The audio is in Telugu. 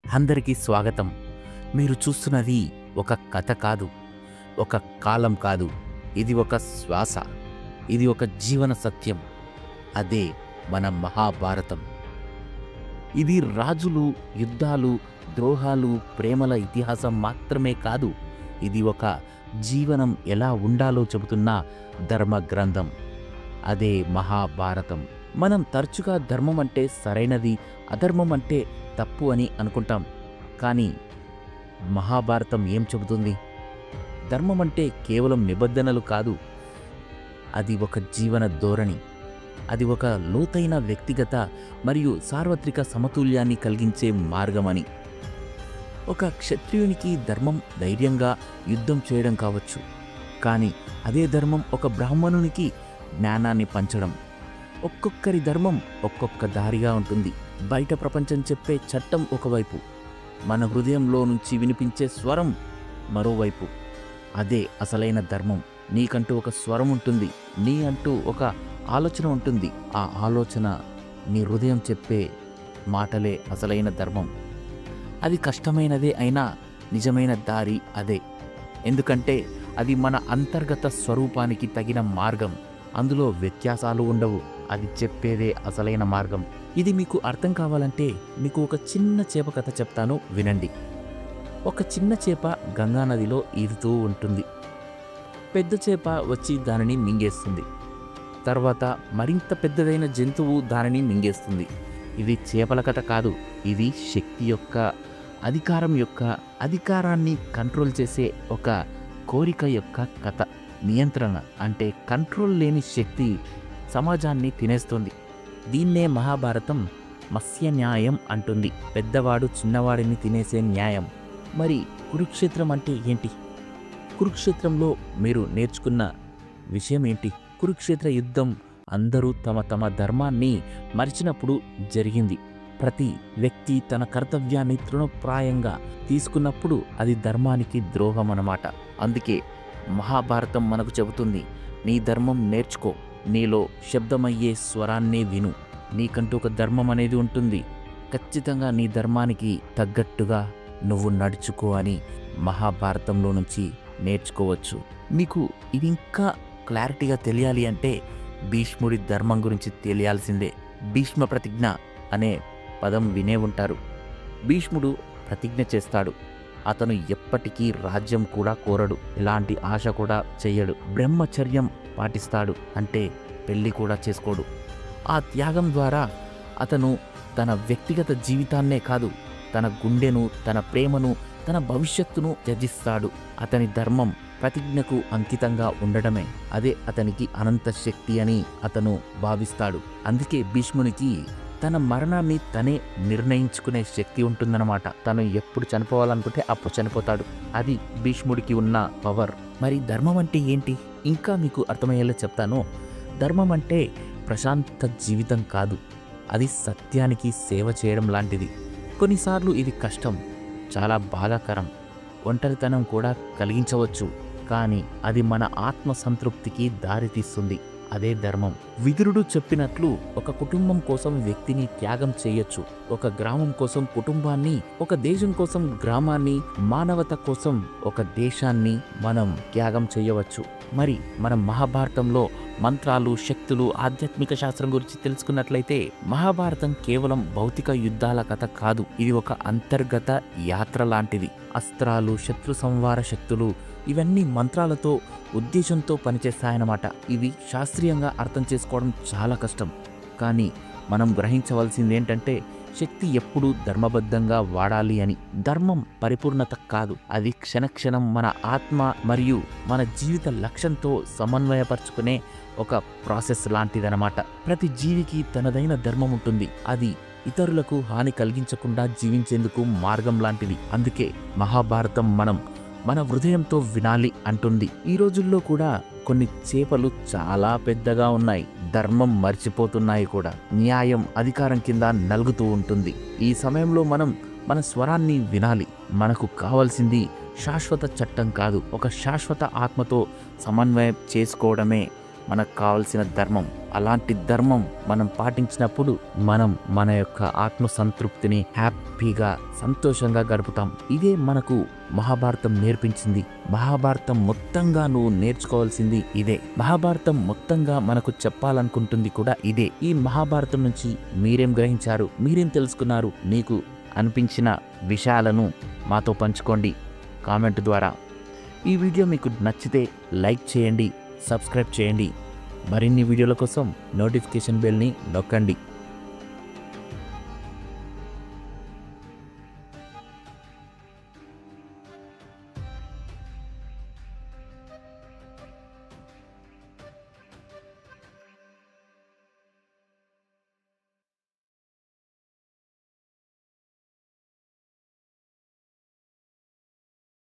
అందరికీ స్వాగతం. మీరు చూస్తున్నది ఒక కథ కాదు, ఒక కాలం కాదు. ఇది ఒక శ్వాస. ఇది ఒక జీవన సత్యం. అదే మన మహాభారతం. ఇది రాజులు, యుద్ధాలు, ద్రోహాలు, ప్రేమల ఇతిహాసం మాత్రమే కాదు. ఇది ఒక జీవనం ఎలా ఉండాలో చెబుతున్న ధర్మ గ్రంథం. అదే మహాభారతం. మనం తరచుగా ధర్మం అంటే సరైనది, అధర్మం అంటే తప్పు అని అనుకుంటాం. కానీ మహాభారతం ఏం చెబుతుంది? ధర్మం అంటే కేవలం నిబంధనలు కాదు, అది ఒక జీవన ధోరణి. అది ఒక లోతైన వ్యక్తిగత మరియు సార్వత్రిక సమతుల్యాన్ని కలిగించే మార్గమని. ఒక క్షత్రియునికి ధర్మం ధైర్యంగా యుద్ధం చేయడం కావచ్చు, కానీ అదే ధర్మం ఒక బ్రాహ్మణునికి జ్ఞానాన్ని పంచడం. ఒక్కొక్కరి ధర్మం ఒక్కొక్క దారిగా ఉంటుంది. బయట ప్రపంచం చెప్పే చట్టం ఒకవైపు, మన హృదయంలో నుంచి వినిపించే స్వరం మరోవైపు. అదే అసలైన ధర్మం. నీకంటూ ఒక స్వరం ఉంటుంది, నీ అంటూ ఒక ఆలోచన ఉంటుంది. ఆ ఆలోచన, నీ హృదయం చెప్పే మాటలే అసలైన ధర్మం. అది కష్టమైనదే అయినా నిజమైన దారి అదే. ఎందుకంటే అది మన అంతర్గత స్వరూపానికి తగిన మార్గం. అందులో వ్యత్యాసాలు ఉండవు. అది చెప్పేదే అసలైన మార్గం. ఇది మీకు అర్థం కావాలంటే మీకు ఒక చిన్న చేప కథ చెప్తాను, వినండి. ఒక చిన్న చేప గంగానదిలో ఈదుతూ ఉంటుంది. పెద్ద చేప వచ్చి దానిని మింగేస్తుంది. తర్వాత మరింత పెద్దదైన జంతువు దానిని మింగేస్తుంది. ఇది చేపల కథ కాదు, ఇది శక్తి యొక్క, అధికారం యొక్క, అధికారాన్ని కంట్రోల్ చేసే ఒక కోరిక యొక్క కథ. నియంత్రణ అంటే కంట్రోల్ లేని శక్తి సమాజాన్ని తినేస్తుంది. దీన్నే మహాభారతం మత్స్య న్యాయం అంటుంది. పెద్దవాడు చిన్నవాడిని తినేసే న్యాయం. మరి కురుక్షేత్రం అంటే ఏంటి? కురుక్షేత్రంలో మీరు నేర్చుకున్న విషయం ఏంటి? కురుక్షేత్ర యుద్ధం అందరూ తమ తమ ధర్మాన్ని మరిచినప్పుడు జరిగింది. ప్రతి వ్యక్తి తన కర్తవ్యాన్ని తృణప్రాయంగా తీసుకున్నప్పుడు అది ధర్మానికి ద్రోహం అన్నమాట. అందుకే మహాభారతం మనకు చెబుతుంది, నీ ధర్మం నేర్చుకో, నీలో శబ్దమయ్యే స్వరాన్నే విను. నీకంటూ ఒక ధర్మం అనేది ఉంటుంది. ఖచ్చితంగా నీ ధర్మానికి తగ్గట్టుగా నువ్వు నడుచుకో అని మహాభారతంలో నుంచి నేర్చుకోవచ్చు. మీకు ఇది ఇంకా క్లారిటీగా తెలియాలి అంటే భీష్ముడి ధర్మం గురించి తెలియాల్సిందే. భీష్మ ప్రతిజ్ఞ అనే పదం వినే ఉంటారు. భీష్ముడు ప్రతిజ్ఞ చేస్తాడు. అతను ఎప్పటికీ రాజ్యం కూడా కోరడు, ఎలాంటి ఆశ కూడా చెయ్యడు. బ్రహ్మచర్యం పాటిస్తాడు, అంటే పెళ్లి కూడా చేసుకోడు. ఆ త్యాగం ద్వారా అతను తన వ్యక్తిగత జీవితాన్నే కాదు, తన గుండెను, తన ప్రేమను, తన భవిష్యత్తును త్యజిస్తాడు. అతని ధర్మం ప్రతిజ్ఞకు అంకితంగా ఉండడమే. అదే అతనికి అనంత శక్తి అని అతను భావిస్తాడు. అందుకే భీష్మునికి తన మరణాన్ని తనే నిర్ణయించుకునే శక్తి ఉంటుందన్నమాట. తను ఎప్పుడు చనిపోవాలనుకుంటే అప్పుడు చనిపోతాడు. అది భీష్ముడికి ఉన్న పవర్. మరి ధర్మం అంటే ఏంటి? ఇంకా మీకు అర్థమయ్యేలా చెప్తాను. ధర్మం అంటే ప్రశాంత జీవితం కాదు, అది సత్యానికి సేవ చేయడం లాంటిది. కొన్నిసార్లు ఇది కష్టం, చాలా బాధాకరం, ఒంటరితనం కూడా కలిగించవచ్చు. కానీ అది మన ఆత్మ సంతృప్తికి దారితీస్తుంది. అదే ధర్మం. విదురుడు చెప్పినట్లు ఒక కుటుంబం కోసం వ్యక్తిని త్యాగం చేయొచ్చు, ఒక గ్రామం కోసం కుటుంబాన్ని, ఒక దేశం కోసం గ్రామాన్ని, మానవత కోసం ఒక దేశాన్ని మనం త్యాగం చేయవచ్చు. మరి మనం మహాభారతంలో మంత్రాలు, శక్తులు, ఆధ్యాత్మిక శాస్త్రం గురించి తెలుసుకున్నట్లయితే మహాభారతం కేవలం భౌతిక యుద్ధాల కథ కాదు. ఇది ఒక అంతర్గత యాత్ర లాంటిది. అస్త్రాలు, శత్రు సంహార శక్తులు, ఇవన్నీ మంత్రాలతో, ఉద్దేశంతో పనిచేస్తాయన్నమాట. ఇవి శాస్త్రీయంగా అర్థం చేసుకోవడం చాలా కష్టం. కానీ మనం గ్రహించవలసింది ఏంటంటే శక్తి ఎప్పుడూ ధర్మబద్ధంగా వాడాలి అని. ధర్మం పరిపూర్ణత కాదు, అది క్షణక్షణం మన ఆత్మ మరియు మన జీవిత లక్ష్యంతో సమన్వయపరుచుకునే ఒక ప్రాసెస్ లాంటిదన్నమాట. ప్రతి జీవికి తనదైన ధర్మం ఉంటుంది. అది ఇతరులకు హాని కలిగించకుండా జీవించేందుకు మార్గం లాంటిది. అందుకే మహాభారతం మన హృదయంతో వినాలి అంటుంది. ఈ రోజుల్లో కూడా కొన్ని చేపలు చాలా పెద్దగా ఉన్నాయి, ధర్మం మర్చిపోతున్నాయి కూడా. న్యాయం అధికారం కింద నలుగుతూ ఉంటుంది. ఈ సమయంలో మనం మన స్వరాన్ని వినాలి. మనకు కావాల్సింది శాశ్వత చట్టం కాదు, ఒక శాశ్వత ఆత్మతో సమన్వయం చేసుకోవడమే మనకు కావాల్సిన ధర్మం. అలాంటి ధర్మం మనం పాటించినప్పుడు మనం మన యొక్క ఆత్మ సంతృప్తిని హ్యాపీగా సంతోషంగా గడుపుతాం. ఇదే మనకు మహాభారతం నేర్పించింది. మహాభారతం మొత్తంగా నువ్వు నేర్చుకోవాల్సింది ఇదే. మహాభారతం మొత్తంగా మనకు చెప్పాలనుకుంటుంది కూడా ఇదే. ఈ మహాభారతం నుంచి మీరేం గ్రహించారు, మీరేం తెలుసుకున్నారు, మీకు అనిపించిన విషయాలను మాతో పంచుకోండి కామెంట్ ద్వారా. ఈ వీడియో మీకు నచ్చితే లైక్ చేయండి, సబ్స్క్రైబ్ చేయండి. మరిన్ని వీడియోల కోసం నోటిఫికేషన్ బెల్ని నొక్కండి.